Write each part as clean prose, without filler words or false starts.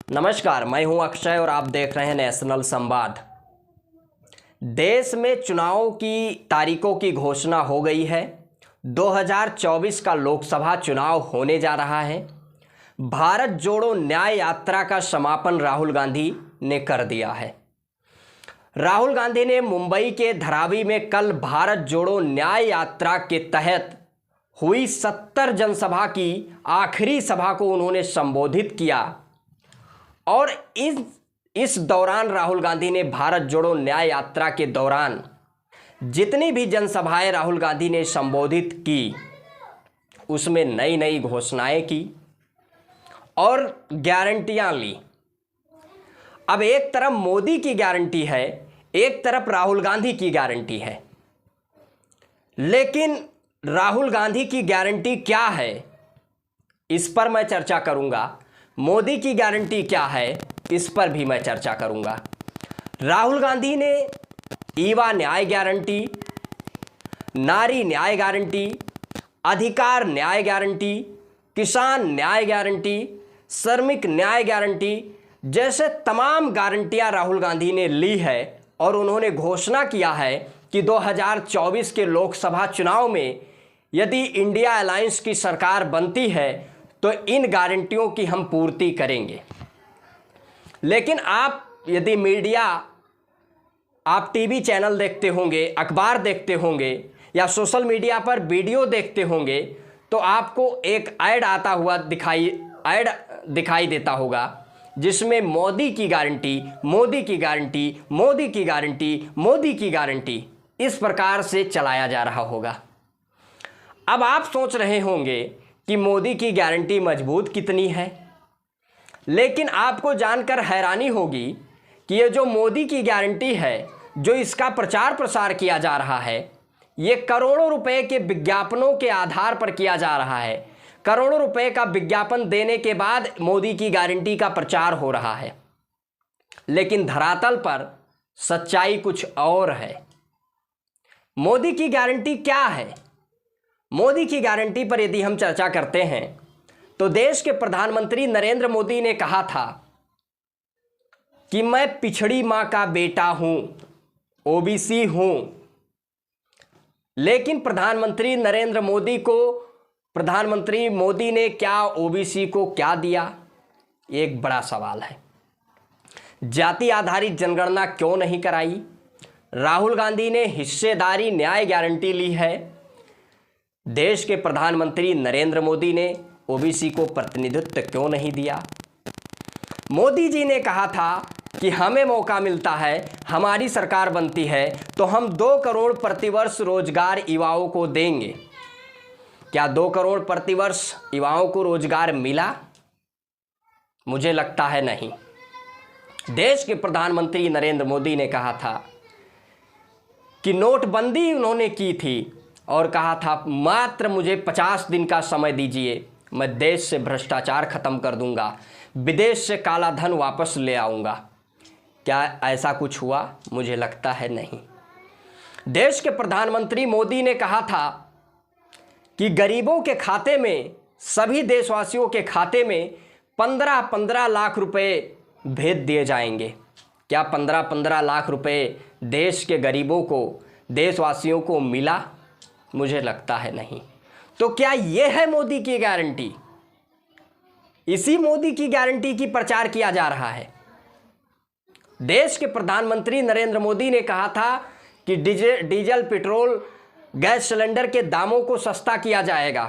नमस्कार, मैं हूं अक्षय और आप देख रहे हैं नेशनल संवाद। देश में चुनाव की तारीखों की घोषणा हो गई है। 2024 का लोकसभा चुनाव होने जा रहा है। भारत जोड़ो न्याय यात्रा का समापन राहुल गांधी ने कर दिया है। राहुल गांधी ने मुंबई के धारावी में कल भारत जोड़ो न्याय यात्रा के तहत हुई 70 जनसभा की आखिरी सभा को उन्होंने संबोधित किया और इस दौरान राहुल गांधी ने भारत जोड़ो न्याय यात्रा के दौरान जितनी भी जनसभाएं राहुल गांधी ने संबोधित की उसमें नई नई घोषणाएं की और गारंटियां ली। अब एक तरफ मोदी की गारंटी है, एक तरफ राहुल गांधी की गारंटी है, लेकिन राहुल गांधी की गारंटी क्या है इस पर मैं चर्चा करूंगा। मोदी की गारंटी क्या है इस पर भी मैं चर्चा करूंगा। राहुल गांधी ने युवा न्याय गारंटी, नारी न्याय गारंटी, अधिकार न्याय गारंटी, किसान न्याय गारंटी, श्रमिक न्याय गारंटी जैसे तमाम गारंटियां राहुल गांधी ने ली है और उन्होंने घोषणा किया है कि 2024 के लोकसभा चुनाव में यदि इंडिया अलायंस की सरकार बनती है तो इन गारंटियों की हम पूर्ति करेंगे। लेकिन आप यदि मीडिया, आप टीवी चैनल देखते होंगे, अखबार देखते होंगे या सोशल मीडिया पर वीडियो देखते होंगे तो आपको एक ऐड आता हुआ दिखाई देता होगा जिसमें मोदी की गारंटी, मोदी की गारंटी, मोदी की गारंटी, मोदी की गारंटी इस प्रकार से चलाया जा रहा होगा। अब आप सोच रहे होंगे कि मोदी की गारंटी मजबूत कितनी है, लेकिन आपको जानकर हैरानी होगी कि ये जो मोदी की गारंटी है, जो इसका प्रचार प्रसार किया जा रहा है, ये करोड़ों रुपए के विज्ञापनों के आधार पर किया जा रहा है। करोड़ों रुपए का विज्ञापन देने के बाद मोदी की गारंटी का प्रचार हो रहा है, लेकिन धरातल पर सच्चाई कुछ और है। मोदी की गारंटी क्या है? मोदी की गारंटी पर यदि हम चर्चा करते हैं तो देश के प्रधानमंत्री नरेंद्र मोदी ने कहा था कि मैं पिछड़ी मां का बेटा हूं, ओबीसी हूं। लेकिन प्रधानमंत्री मोदी ने क्या ओबीसी को क्या दिया? एक बड़ा सवाल है। जाति आधारित जनगणना क्यों नहीं कराई? राहुल गांधी ने हिस्सेदारी न्याय गारंटी ली है। देश के प्रधानमंत्री नरेंद्र मोदी ने ओबीसी को प्रतिनिधित्व क्यों नहीं दिया? मोदी जी ने कहा था कि हमें मौका मिलता है, हमारी सरकार बनती है तो हम 2 करोड़ प्रतिवर्ष रोजगार युवाओं को देंगे। क्या 2 करोड़ प्रतिवर्ष युवाओं को रोजगार मिला? मुझे लगता है नहीं। देश के प्रधानमंत्री नरेंद्र मोदी ने कहा था कि नोटबंदी उन्होंने की थी और कहा था मात्र मुझे 50 दिन का समय दीजिए, मैं देश से भ्रष्टाचार खत्म कर दूंगा, विदेश से काला धन वापस ले आऊंगा। क्या ऐसा कुछ हुआ? मुझे लगता है नहीं। देश के प्रधानमंत्री मोदी ने कहा था कि गरीबों के खाते में, सभी देशवासियों के खाते में 15-15 लाख रुपए भेज दिए जाएंगे। क्या 15-15 लाख रुपए देश के गरीबों को, देशवासियों को मिला? मुझे लगता है नहीं। तो क्या यह है मोदी की गारंटी? इसी मोदी की गारंटी की प्रचार किया जा रहा है। देश के प्रधानमंत्री नरेंद्र मोदी ने कहा था कि डीजल, पेट्रोल, गैस सिलेंडर के दामों को सस्ता किया जाएगा।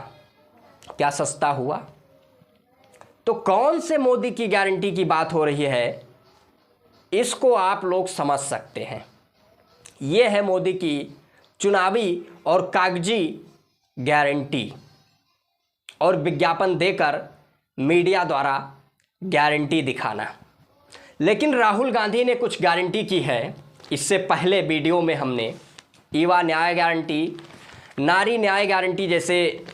क्या सस्ता हुआ? तो कौन से मोदी की गारंटी की बात हो रही है, इसको आप लोग समझ सकते हैं। यह है मोदी की चुनावी और कागजी गारंटी और विज्ञापन देकर मीडिया द्वारा गारंटी दिखाना। लेकिन राहुल गांधी ने कुछ गारंटी की है। इससे पहले वीडियो में हमने युवा न्याय गारंटी, नारी न्याय गारंटी जैसे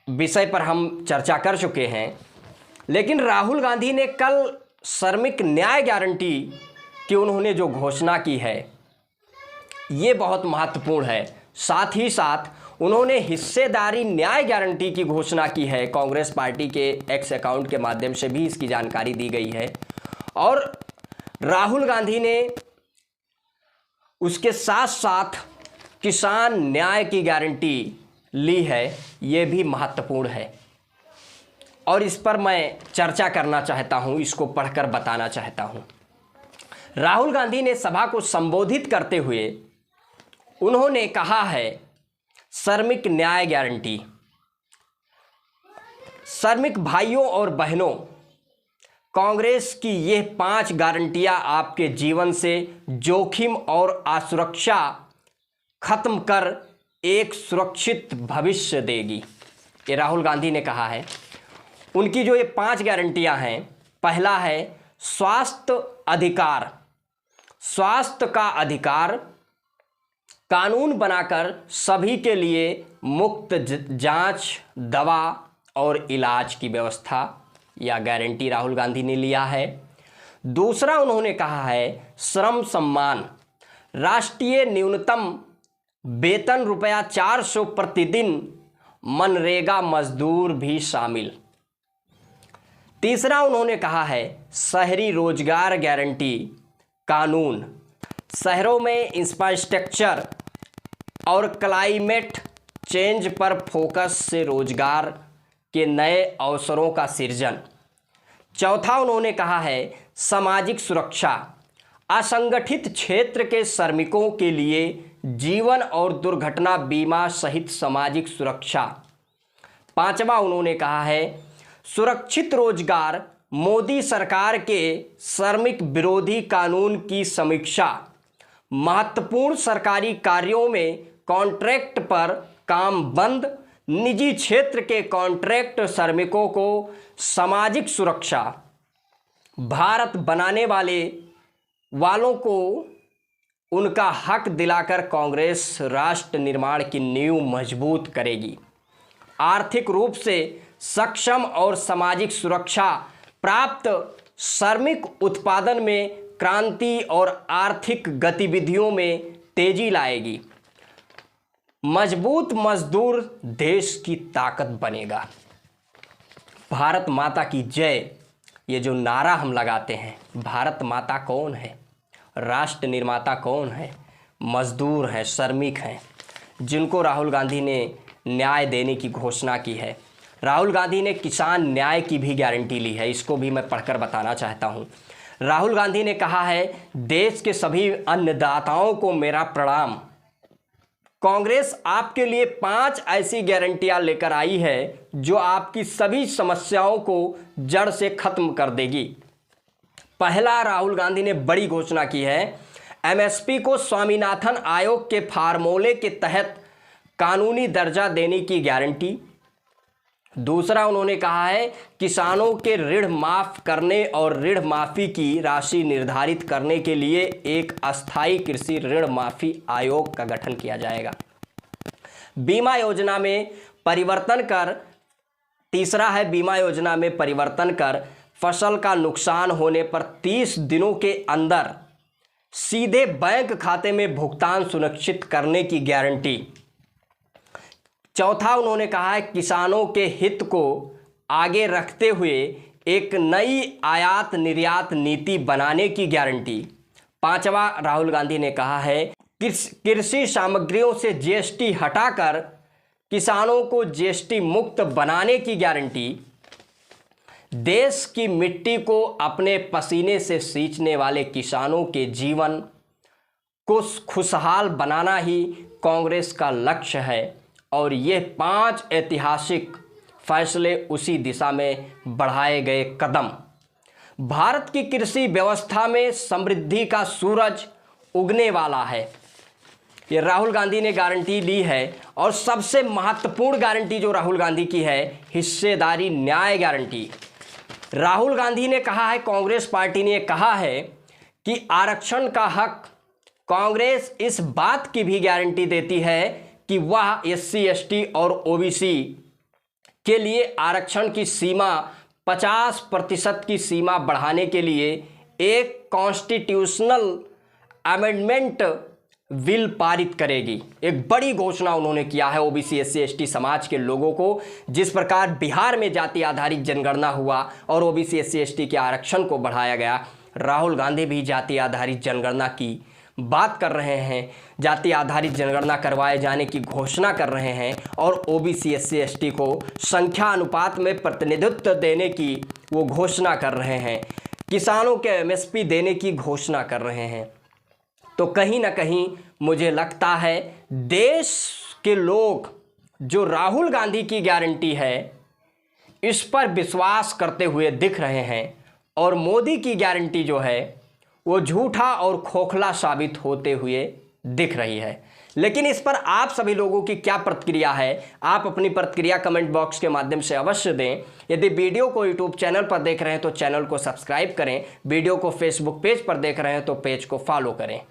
विषय पर हम चर्चा कर चुके हैं। लेकिन राहुल गांधी ने कल श्रमिक न्याय गारंटी की उन्होंने जो घोषणा की है ये बहुत महत्वपूर्ण है। साथ ही साथ उन्होंने हिस्सेदारी न्याय गारंटी की घोषणा की है। कांग्रेस पार्टी के एक्स अकाउंट के माध्यम से भी इसकी जानकारी दी गई है। और राहुल गांधी ने उसके साथ साथ किसान न्याय की गारंटी ली है। ये भी महत्वपूर्ण है और इस पर मैं चर्चा करना चाहता हूं, इसको पढ़कर बताना चाहता हूं। राहुल गांधी ने सभा को संबोधित करते हुए उन्होंने कहा है श्रमिक न्याय गारंटी। श्रमिक भाइयों और बहनों, कांग्रेस की ये 5 गारंटियां आपके जीवन से जोखिम और असुरक्षा खत्म कर एक सुरक्षित भविष्य देगी। ये राहुल गांधी ने कहा है। उनकी जो ये 5 गारंटियां हैं, पहला है स्वास्थ्य अधिकार। स्वास्थ्य का अधिकार, कानून बनाकर सभी के लिए मुफ्त जांच, दवा और इलाज की व्यवस्था, यह गारंटी राहुल गांधी ने लिया है। दूसरा उन्होंने कहा है श्रम सम्मान। राष्ट्रीय न्यूनतम वेतन ₹400 प्रतिदिन, मनरेगा मजदूर भी शामिल। तीसरा उन्होंने कहा है शहरी रोजगार गारंटी कानून। शहरों में इंफ्रास्ट्रक्चर और क्लाइमेट चेंज पर फोकस से रोजगार के नए अवसरों का सृजन। चौथा उन्होंने कहा है सामाजिक सुरक्षा। असंगठित क्षेत्र के श्रमिकों के लिए जीवन और दुर्घटना बीमा सहित सामाजिक सुरक्षा। पांचवा उन्होंने कहा है सुरक्षित रोजगार। मोदी सरकार के श्रमिक विरोधी कानून की समीक्षा। महत्वपूर्ण सरकारी कार्यों में कॉन्ट्रैक्ट पर काम बंद। निजी क्षेत्र के कॉन्ट्रैक्ट श्रमिकों को सामाजिक सुरक्षा। भारत बनाने वालों को उनका हक दिलाकर कांग्रेस राष्ट्र निर्माण की नींव मजबूत करेगी। आर्थिक रूप से सक्षम और सामाजिक सुरक्षा प्राप्त श्रमिक उत्पादन में क्रांति और आर्थिक गतिविधियों में तेजी लाएगी। मजबूत मजदूर देश की ताकत बनेगा। भारत माता की जय, ये जो नारा हम लगाते हैं, भारत माता कौन है? राष्ट्र निर्माता कौन है? मजदूर हैं, श्रमिक हैं, जिनको राहुल गांधी ने न्याय देने की घोषणा की है। राहुल गांधी ने किसान न्याय की भी गारंटी ली है, इसको भी मैं पढ़कर बताना चाहता हूं। राहुल गांधी ने कहा है देश के सभी अन्नदाताओं को मेरा प्रणाम। कांग्रेस आपके लिए 5 ऐसी गारंटियां लेकर आई है जो आपकी सभी समस्याओं को जड़ से खत्म कर देगी। पहला, राहुल गांधी ने बड़ी घोषणा की है एमएसपी को स्वामीनाथन आयोग के फार्मूले के तहत कानूनी दर्जा देने की गारंटी। दूसरा, उन्होंने कहा है किसानों के ऋण माफ करने और ऋण माफी की राशि निर्धारित करने के लिए एक अस्थायी कृषि ऋण माफी आयोग का गठन किया जाएगा। बीमा योजना में परिवर्तन कर तीसरा है बीमा योजना में परिवर्तन कर फसल का नुकसान होने पर 30 दिनों के अंदर सीधे बैंक खाते में भुगतान सुनिश्चित करने की गारंटी। चौथा, उन्होंने कहा है किसानों के हित को आगे रखते हुए एक नई आयात निर्यात नीति बनाने की गारंटी। पांचवा, राहुल गांधी ने कहा है कृषि सामग्रियों से जीएसटी हटाकर किसानों को जीएसटी मुक्त बनाने की गारंटी। देश की मिट्टी को अपने पसीने से सींचने वाले किसानों के जीवन को खुशहाल बनाना ही कांग्रेस का लक्ष्य है और ये 5 ऐतिहासिक फैसले उसी दिशा में बढ़ाए गए कदम। भारत की कृषि व्यवस्था में समृद्धि का सूरज उगने वाला है। ये राहुल गांधी ने गारंटी ली है। और सबसे महत्वपूर्ण गारंटी जो राहुल गांधी की है, हिस्सेदारी न्याय गारंटी। राहुल गांधी ने कहा है, कांग्रेस पार्टी ने कहा है कि आरक्षण का हक, कांग्रेस इस बात की भी गारंटी देती है कि वह एससी एसटी और ओबीसी के लिए आरक्षण की सीमा 50% की सीमा बढ़ाने के लिए एक कॉन्स्टिट्यूशनल अमेंडमेंट बिल पारित करेगी। एक बड़ी घोषणा उन्होंने किया है ओबीसी एससी एसटी समाज के लोगों को। जिस प्रकार बिहार में जाति आधारित जनगणना हुआ और ओबीसी एससी एसटी के आरक्षण को बढ़ाया गया, राहुल गांधी भी जाति आधारित जनगणना की बात कर रहे हैं, जाति आधारित जनगणना करवाए जाने की घोषणा कर रहे हैं और ओबीसी एससी एसटी को संख्या अनुपात में प्रतिनिधित्व देने की वो घोषणा कर रहे हैं, किसानों के एमएसपी देने की घोषणा कर रहे हैं। तो कहीं ना कहीं मुझे लगता है देश के लोग जो राहुल गांधी की गारंटी है इस पर विश्वास करते हुए दिख रहे हैं और मोदी की गारंटी जो है वो झूठा और खोखला साबित होते हुए दिख रही है। लेकिन इस पर आप सभी लोगों की क्या प्रतिक्रिया है, आप अपनी प्रतिक्रिया कमेंट बॉक्स के माध्यम से अवश्य दें। यदि वीडियो को यूट्यूब चैनल पर देख रहे हैं तो चैनल को सब्सक्राइब करें, वीडियो को फेसबुक पेज पर देख रहे हैं तो पेज को फॉलो करें।